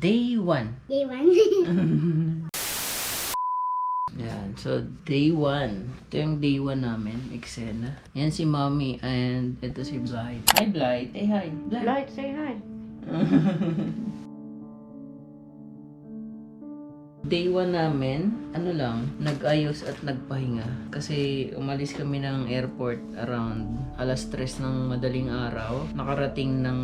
Day 1. Day 1. Yan. So, day 1. Ito yung day 1 namin. Eksena. Yan si Mommy and ito si Blight. Hi, Blight. Hey, hi. Light, say hi. Day 1 namin, ano lang, nag-ayos at nagpahinga. Kasi umalis kami ng airport around alas 3 ng madaling araw. Nakarating ng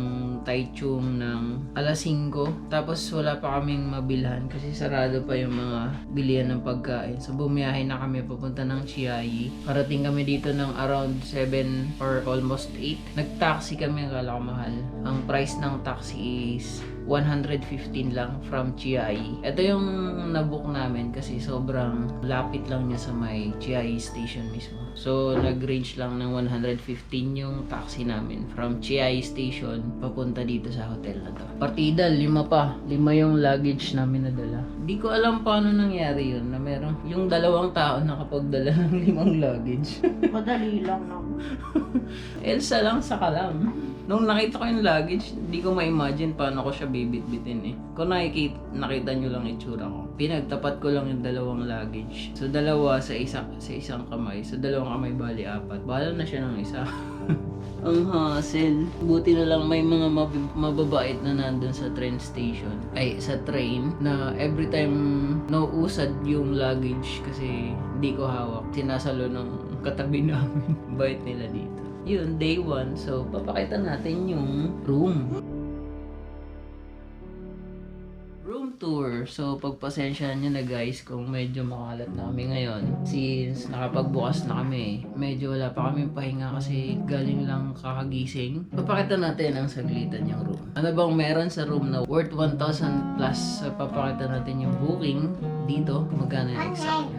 Taichung ng alas 5. Tapos wala pa kaming mabilhan kasi sarado pa yung mga bilihan ng pagkain. So bumiyahe na kami papunta ng Chiayi. Parating kami dito ng around 7 or almost 8. Nag-taxi kami, akala ko mahal. Ang price ng taxi is 115 lang from Chiayi. Ito yung nabook namin kasi sobrang lapit lang niya sa may Chiayi station mismo. So, nag-range lang ng 115 yung taxi namin from Chiayi station papunta dito sa hotel na to. Partida, 5 pa. 5 yung luggage namin nadala. Di ko alam paano nangyari yun na meron yung 2 tao nakapagdala ng 5 luggage. Madali lang naman. Elsa lang, saka lang. Nung nakita ko yung luggage, hindi ko ma-imagine paano ko siya bibit-bitin eh. Kung nakita nyo lang yung itsura ko. Pinagtapat ko lang yung 2 luggage. So, 2 sa isang kamay. So, 2 kamay bali 4. Bahala na siya ng isa. Ang hassle. Buti na lang may mga mababait na nandun sa train station. Ay, sa train. Na every time nauusad yung luggage kasi hindi ko hawak. Sinasalo ng katabi namin. Bait nila dito. Yun, day 1. So, papakita natin yung room. Room tour. So, pagpasensyahan nyo na guys kung medyo makalat na kami ngayon. Since nakapagbukas na kami, medyo wala pa kaming pahinga kasi galing lang kakagising. Papakita natin ang saglitan yung room. Ano bang meron sa room na worth 1,000 plus? So, papakita natin yung booking dito. Magkano yung exact?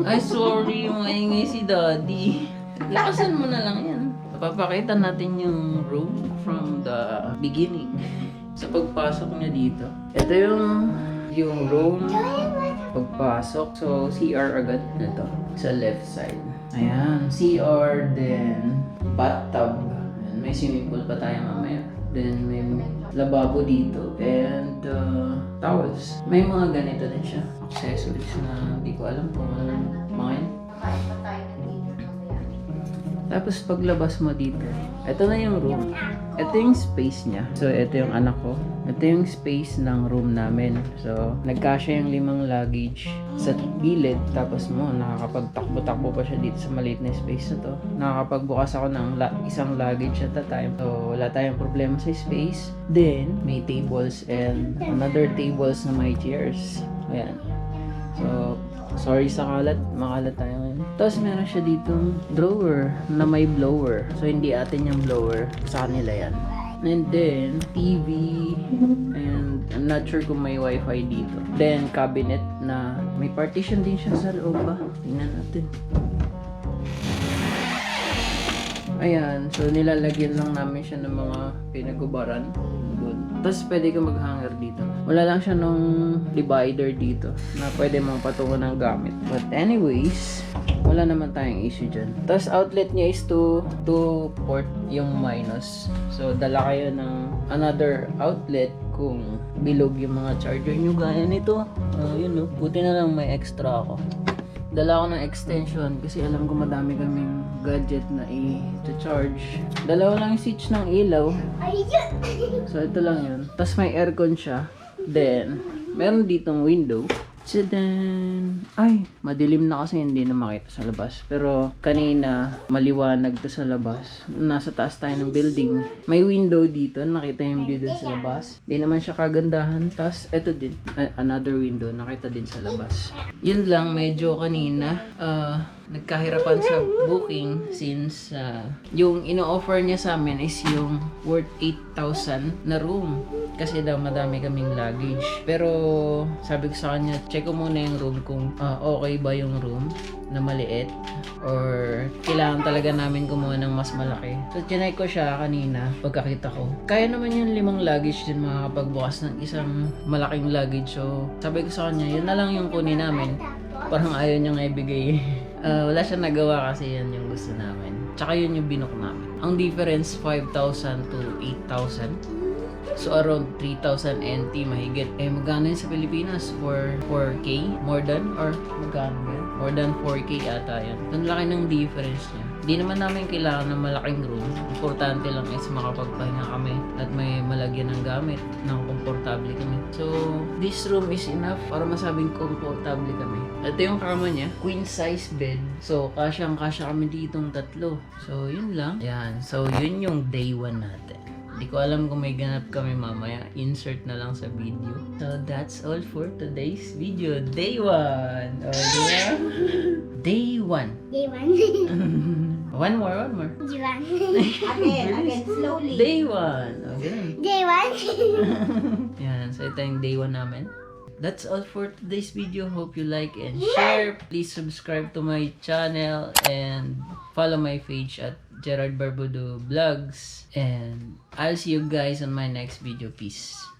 Ay, sorry. Maingay si Daddy. Lakasan mo na lang yan. Papakita natin yung room from the beginning. Sa pagpasok niya dito. Ito yung room. Pagpasok. So, CR agad. Ito. Sa left side. Ayan. CR, then bathtub. Ayan. May swimming pool pa tayo mamaya. Then, may lababo dito. And towels. May mga ganito din siya. Accessories na hindi ko alam kung ano mga yun. Tapos paglabas mo dito, ito na yung room. Ito yung space niya. So, ito yung anak ko. Ito yung space ng room namin. So, nagkasya yung 5 luggage sa gilid. Tapos mo, nakakapagtakbo-takbo pa siya dito sa maliit na space na to. Nakakapagbukas ako ng isang luggage at a time. So, wala tayong problema sa space. Then, may tables and another tables na may chairs. Ayan. So, sorry sa kalat, makalat tayo ngayon. Tapos meron siya ditong drawer na may blower. So hindi atin yung blower, sa kanila yan. And then, TV, and I'm not sure kung may wifi dito. Then, cabinet na may partition din siya sa loob ba? Tingnan natin. Ayan, so nilalagyan lang namin siya ng mga pinagubaran. Good. Tapos pwede ka mag-hanger dito. Wala lang siya nung divider dito na pwede mong patungan ng gamit. But anyways, wala naman tayong issue dyan. Tapos outlet niya is to port yung minus. So dala kayo ng another outlet kung bilog yung mga charger nyo gaya nito. Yun no, buti na lang may extra ako. Dala ko ng extension kasi alam ko madami kaming gadget na i-charge. Dalawa lang yung switch ng ilaw. So ito lang yun. Tapos may aircon siya. Then, meron ditong window. So then, ay, madilim na kasi hindi na makita sa labas. Pero kanina, maliwanag to sa labas. Nasa taas tayo ng building. May window dito, nakita yung view dun sa labas. Di naman siya kagandahan. Tapos, eto din, another window, nakita din sa labas. Yun lang, medyo kanina, nagkahirapan sa booking since yung ino-offer niya sa amin is yung worth 8,000 na room. Kasi daw madami kaming luggage. Pero sabi ko sa kanya, check ko muna yung room kung okay ba yung room na maliit or kailangan talaga namin kumuha ng mas malaki. So chinek ko siya kanina pagkakita ko. Kaya naman yung 5 luggage din makakapagbukas ng isang malaking luggage. So sabi ko sa kanya, yun na lang yung kunin namin. Parang ayaw niyang ibigay. Wala siyang nagawa kasi yan yung gusto namin. Tsaka yun yung binook namin. Ang difference 5,000 to 8,000. So around 3,000 NT mahigit. Eh magkano yun sa Pilipinas? 4K? More than? Or magkano yan? More than 4K ata yan. Ang laki ng difference niya. Di naman namin kailangan ng malaking room. Importante lang is makapagpahinga kami at may malagyan ng gamit ng komportable kami. So, this room is enough para masabing komportable kami. Ito yung kama niya, queen size bed. So, kasyang-kasya kami ditong tatlo. So, yun lang. Yan. So, yun yung day 1 natin. Hindi ko alam kung may ganap kami mamaya. Insert na lang sa video. So, that's all for today's video. Day 1. O, diba? Day 1. Day 1. One more. Day 1. Again, slowly. Day 1. O, ganun. Day 1. Yan. So, ito yung day 1 namin. That's all for today's video. Hope you like and share. Please subscribe to my channel and follow my page at Gerard Barbudo Vlogs. And I'll see you guys on my next video. Peace.